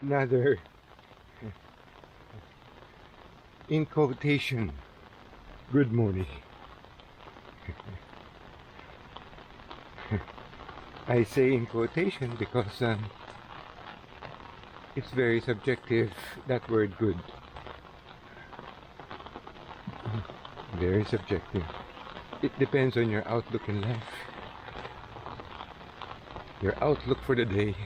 Another, in quotation, good morning. I say in quotation because it's very subjective, that word good. Very subjective. It depends on your outlook in life, your outlook for the day,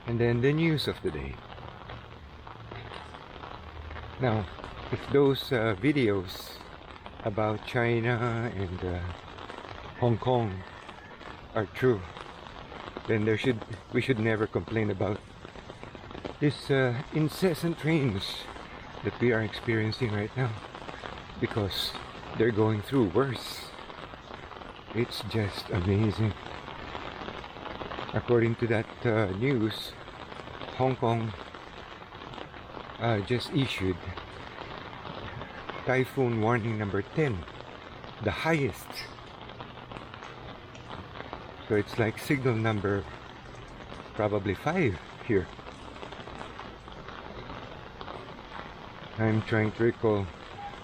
and then the news of the day. Now, if those videos about China and Hong Kong are true, then we should never complain about this incessant rains that we are experiencing right now, because they're going through worse. It's just amazing. According to that news, Hong Kong just issued typhoon warning number 10, the highest. So it's like signal number probably 5 here. I'm trying to recall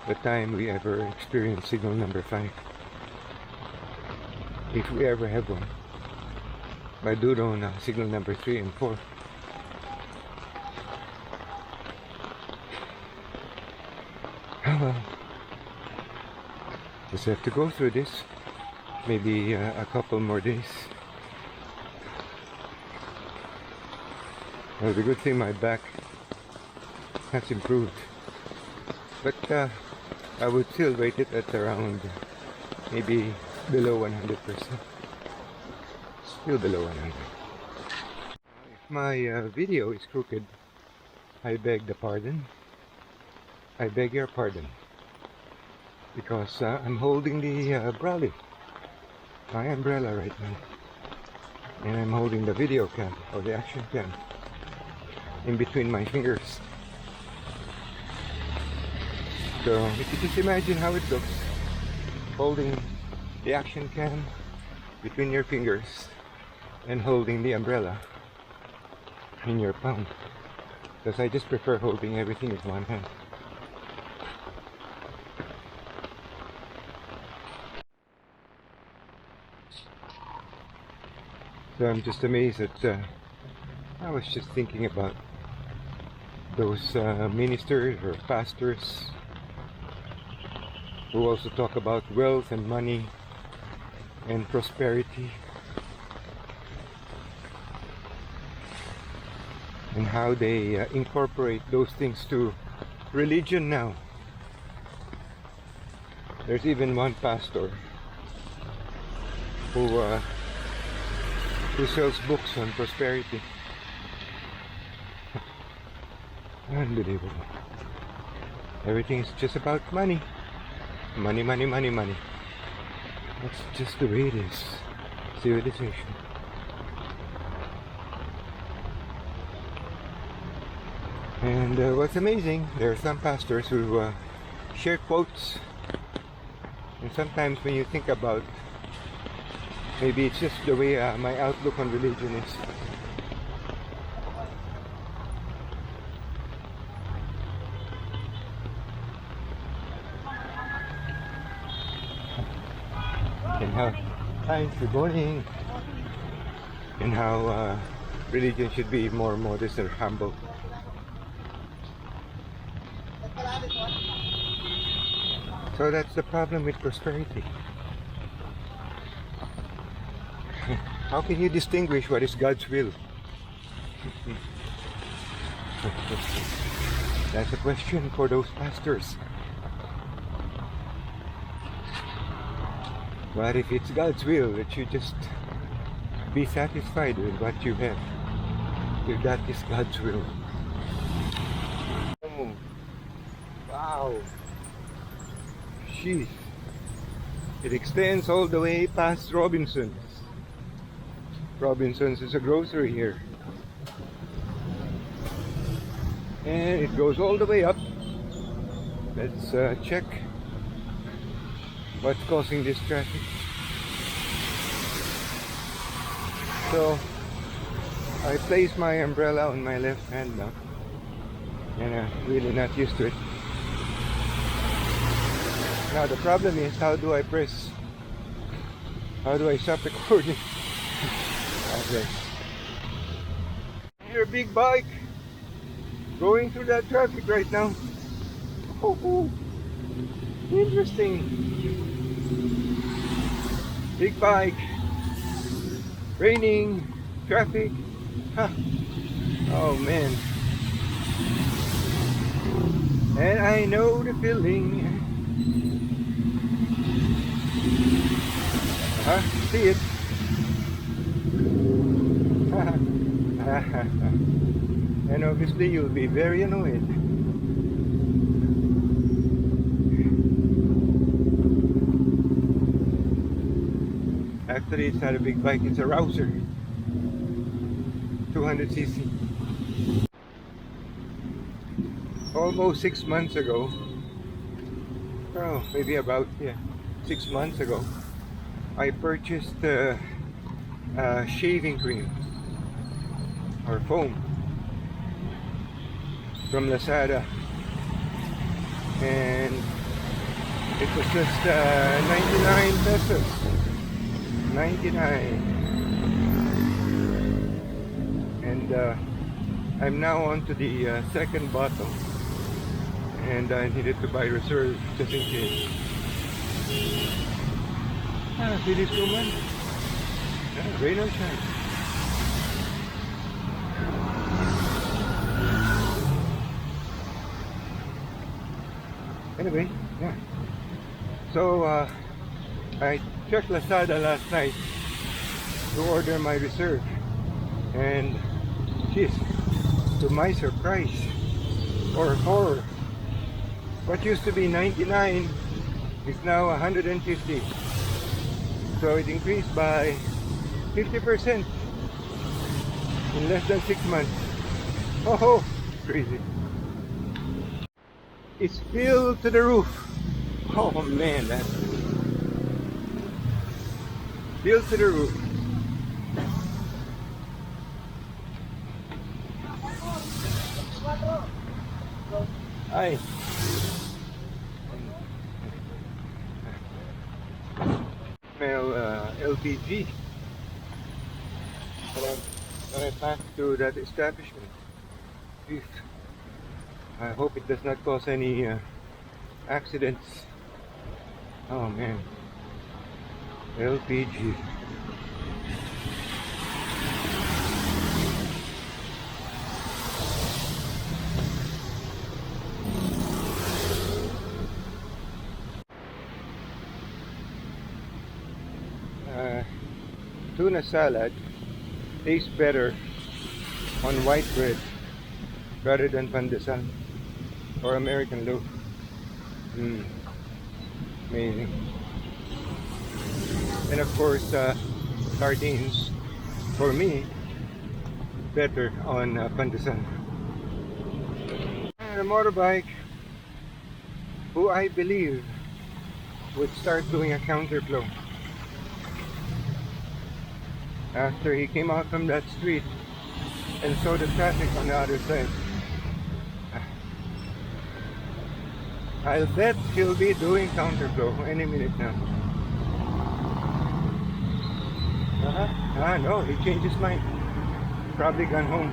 the time we ever experienced signal number 5, if we ever have one. I do know now signal number 3 and 4. Oh well, just have to go through this. Maybe a couple more days. Well, the good thing my back has improved, but I would still rate it at around maybe below 100%. Still below 100. If my video is crooked, I beg the pardon. I beg your pardon, because I'm holding the brolly, my umbrella right now, and I'm holding the video cam or the action cam in between my fingers. So if you just imagine how it looks, holding the action cam between your fingers and holding the umbrella in your palm, because I just prefer holding everything with one hand. So I'm just amazed that I was just thinking about those ministers or pastors who also talk about wealth and money and prosperity, and how they incorporate those things to religion now. There's even one pastor who sells books on prosperity. Unbelievable. Everything is just about money. Money, money, money, money. That's just the way it is. Civilization. And what's amazing, there are some pastors who share quotes, and sometimes when you think about, maybe it's just the way my outlook on religion is. And how, hi, good morning. And how religion should be more modest and humble. So that's the problem with prosperity. How can you distinguish what is God's will? That's a question for those pastors. What if it's God's will that you just be satisfied with what you have? If that is God's will. Oh, wow. Jeez. It extends all the way past Robinson's. Robinson's is a grocery here. And it goes all the way up. Let's check what's causing this traffic. So I place my umbrella on my left hand now, and I'm really not used to it. Now the problem is, how do I stop recording? Okay. Your big bike going through that traffic right now. Oh, interesting. Big bike, raining, traffic. Huh. Oh man. And I know the feeling. See it. And obviously you'll be very annoyed. Actually, it's not a big bike, it's a rouser. 200cc. Almost 6 months ago, oh, maybe about 6 months ago, I purchased shaving cream or foam from Lazada, and it was just 99 pesos. 99. And I'm now on to the second bottle, and I needed to buy reserve just in case. See this woman? Rain or shine. Anyway, yeah. So I checked Lazada last night to order my reserve, and geez, to my surprise or horror, what used to be 99 is now 150. So it increased by 50% in less than 6 months. Oh, crazy. It's filled to the roof. Oh man, that's filled to the roof. Hi. Smell LPG when I pass through that establishment. Jeez. I hope it does not cause any accidents. Oh man, LPG. Tuna salad tastes better on white bread rather than pandesal or American loaf. Amazing. And of course, sardines, for me, better on pandesal. And a motorbike who I believe would start doing a counterflow after he came out from that street and saw the traffic on the other side. I'll bet he'll be doing counterflow any minute now. No, he changed his mind. Probably gone home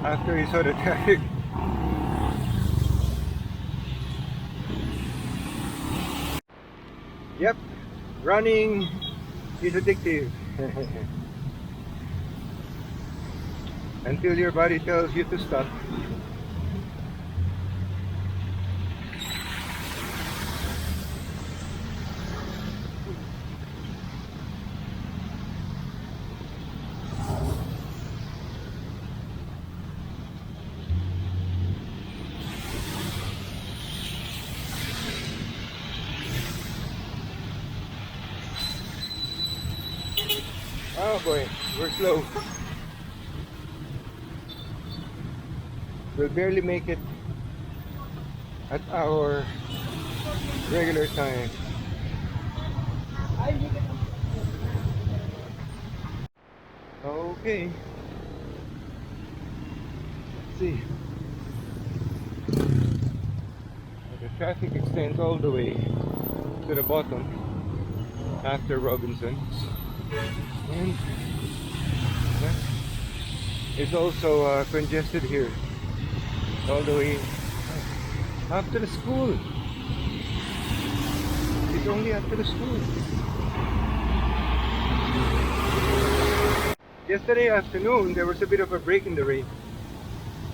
after he saw the traffic. Yep, running is addictive. Until your body tells you to stop. Oh boy, we're slow. We'll barely make it at our regular time. Okay, see. The traffic extends all the way to the bottom after Robinson's, and it's also congested here all the way up to the school. It's only up to the school. Yesterday afternoon there was a bit of a break in the rain,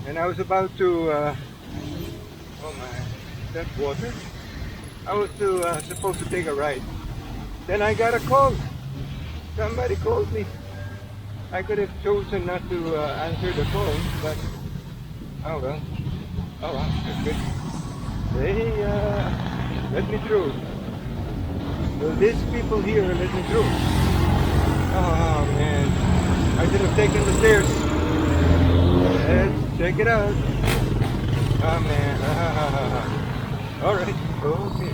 and I was about to oh my, that's water. I was supposed to take a ride. Then I got a call. Somebody called me. I could have chosen not to answer the phone, but oh well. Oh wow, that's good. They let me through. Well, these people here let me through. Oh man, I should have taken the stairs. Let's check it out. Oh man. Alright, okay.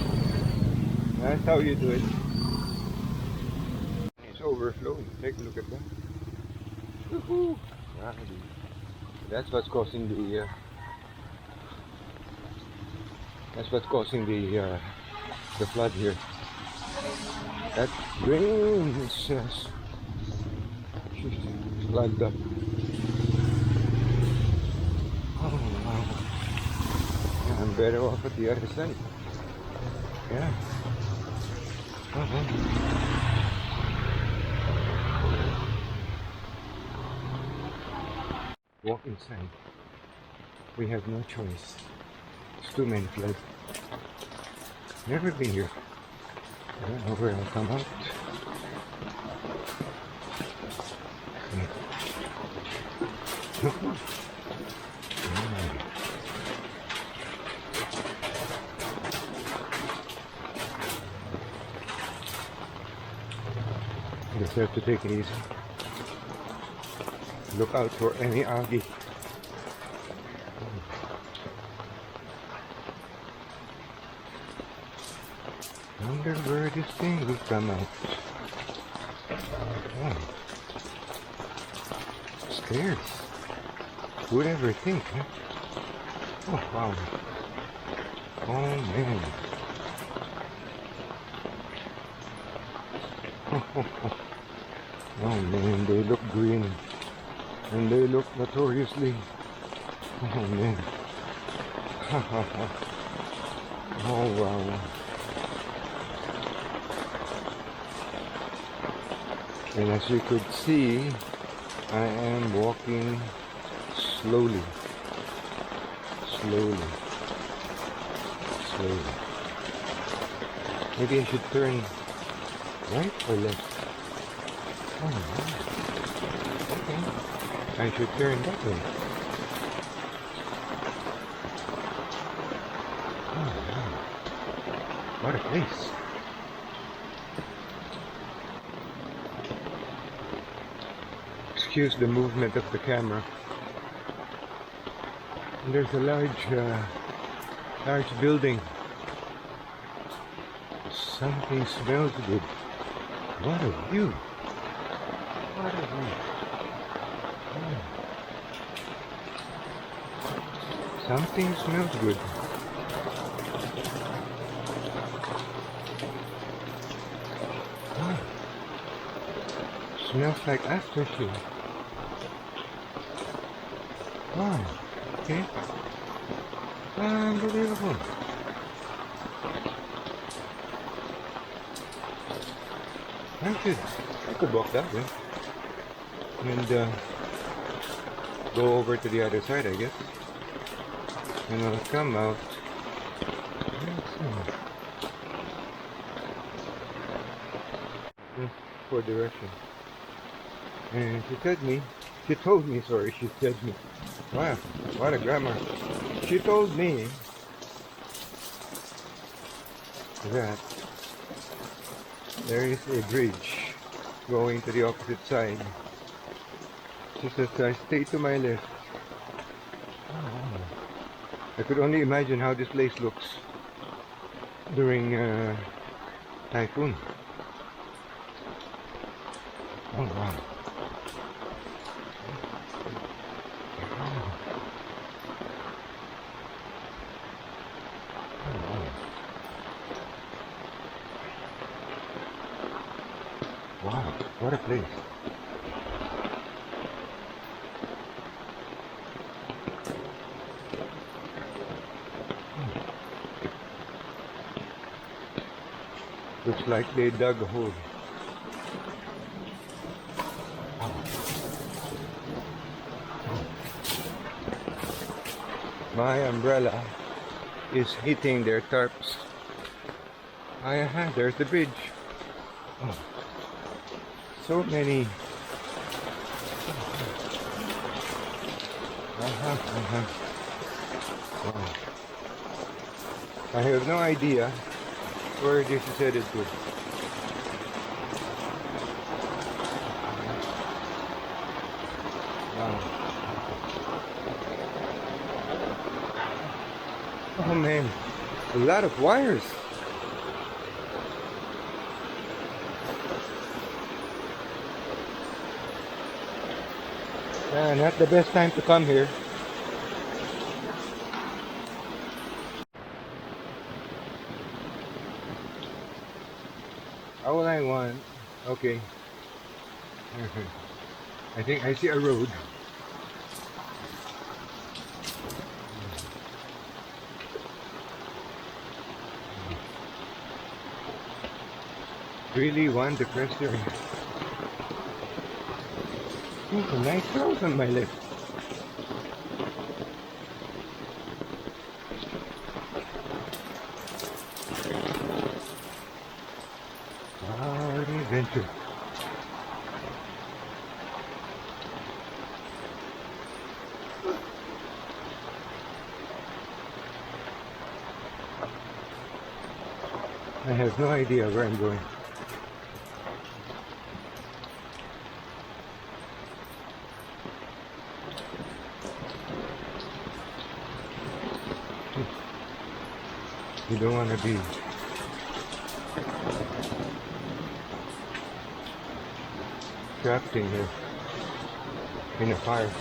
That's how you do it. It's overflowing. Take a look at that. Woohoo! That's what's causing the flood here. That drain is plugged up. Oh wow! Yeah, I'm better off at the other side. Yeah. Walk inside. We have no choice. It's too many floods. Never been here. I don't know where I'll come out. Just have to take it easy. Look out for any algae. Wonder where this thing will come out. Oh. Stairs. Who'd ever think, huh? Oh wow. Oh man. Oh man, they look green. And they look notoriously. Oh man. Oh wow. And as you could see, I am walking slowly. Slowly. Slowly. Maybe I should turn right or left? Oh wow. Okay. I should turn that way. Oh wow. What a place. Excuse the movement of the camera. And there's a large building. Something smells good. What a view. What a view. Something smells good. Smells like aftershave. Wow. Okay. Unbelievable. I could walk that way. And go over to the other side, I guess. And I'll come out. For direction. And she told me, wow, what a grammar. She told me that there is a bridge going to the opposite side. She says I stay to my left. I could only imagine how this place looks during typhoon. Oh wow. what a place. Looks like they dug a hole. My umbrella is hitting their tarps. There's the bridge. Oh. So many. Wow. I have no idea where this is headed to. Wow. Oh man, a lot of wires. Not the best time to come here. All I want, okay. I think I see a road. Really want the pressure. Oh, a nice road on my left. Adventure. I have no idea where I'm going. You don't want to be trapped in here in a fire.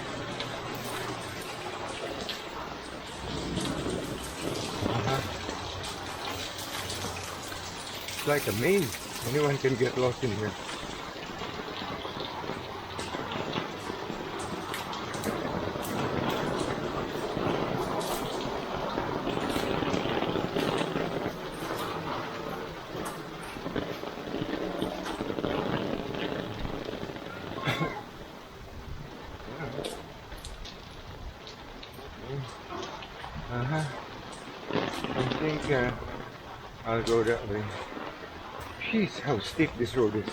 It's like a maze. Anyone can get lost in here. I think I'll go that way. Jeez, how steep this road is.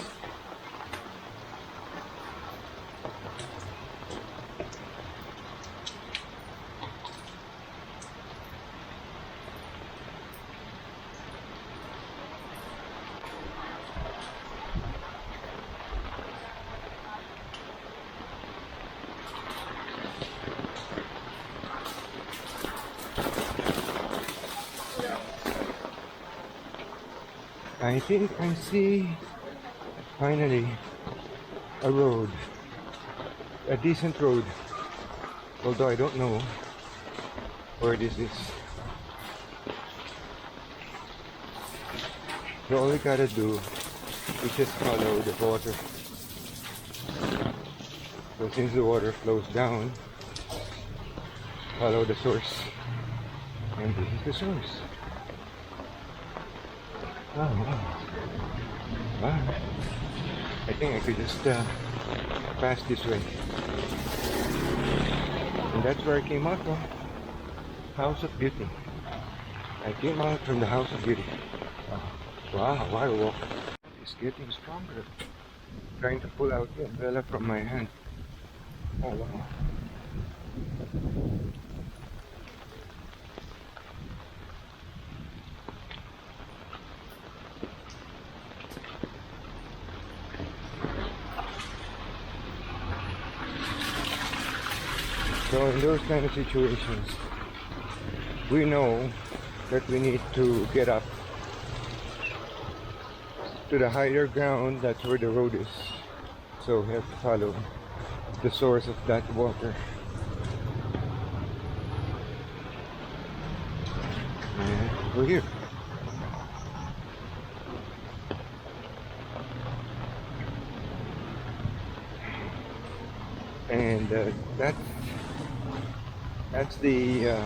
I think I see finally a road, a decent road, although I don't know where this is. So all we gotta do is just follow the water. So since the water flows down, follow the source, and this is the source. Oh, wow. Wow. I think I could just pass this way. And that's where I came out from. House of Beauty. I came out from the House of Beauty. Wow, what a walk. It's getting stronger. Trying to pull out the umbrella from my hand. Oh, wow. So in those kind of situations, we know that we need to get up to the higher ground. That's where the road is. So we have to follow the source of that water. And we're here. and that's the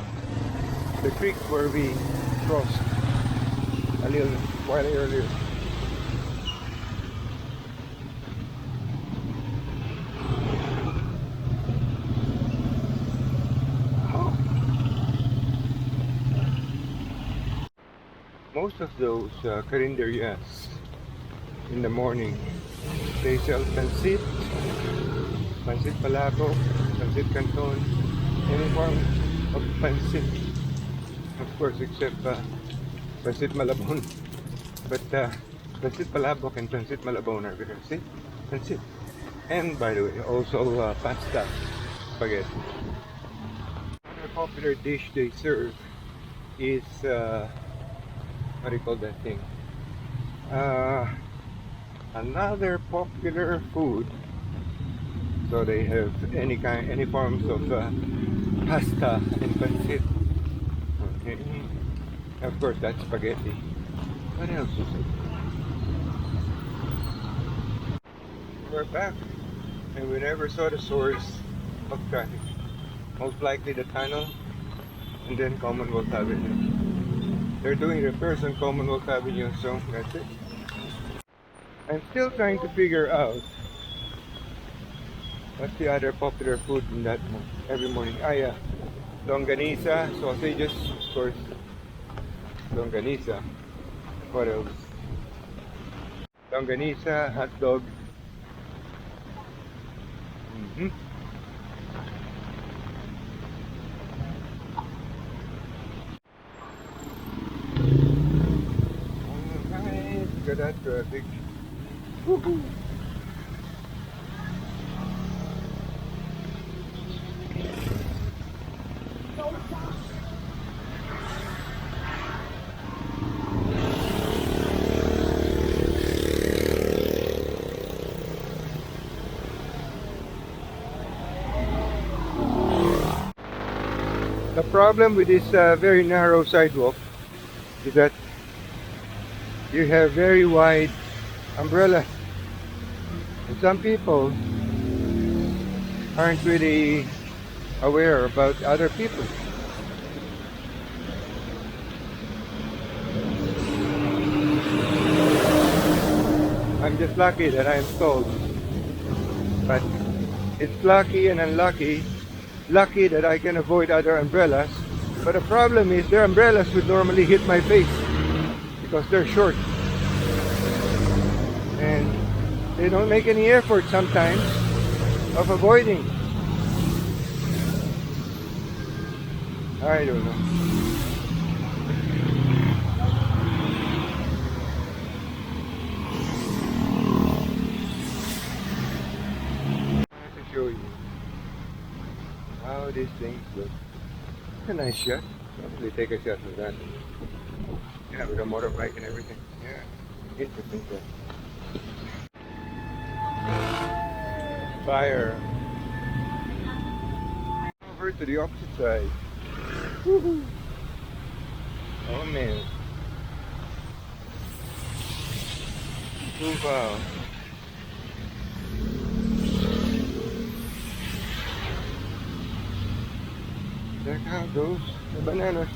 creek where we crossed a little while earlier. Most of those carinderias in the morning, they sell pancit, pancit palabok, pancit canton, any form of pancit, of course, except pancit malabon. But pancit palabok and pancit malabon are very safe. Pancit. And by the way, also pasta, spaghetti. Another popular dish they serve is what do you call that thing? Uh, Another popular food. So they have any forms of pasta and pancit. Okay. Of course, that's spaghetti. What else is it? We're back, and we never saw the source of traffic. Most likely the tunnel, and then Commonwealth Avenue. They're doing repairs on Commonwealth Avenue, so that's it. I'm still trying to figure out what's the other popular food in that every morning. Ah, yeah. Longanisa, sausages, of course. Longanisa. What else? Longanisa, hot dog. Mm-hmm. Alright, look at that traffic. Woohoo! The problem with this very narrow sidewalk is that you have very wide umbrellas. And some people aren't really aware about other people. I'm just lucky that I'm told. But it's lucky and unlucky. Lucky that I can avoid other umbrellas. But the problem is their umbrellas would normally hit my face because they're short. And they don't make any effort sometimes of avoiding. I don't know. I have to show you how these things look. It's a nice shot. Probably take a shot of that. Yeah, with a motorbike and everything. Yeah, interesting stuff. Fire. Over to the opposite side. Woohoo! Oh man. Oh wow. Check out those bananas.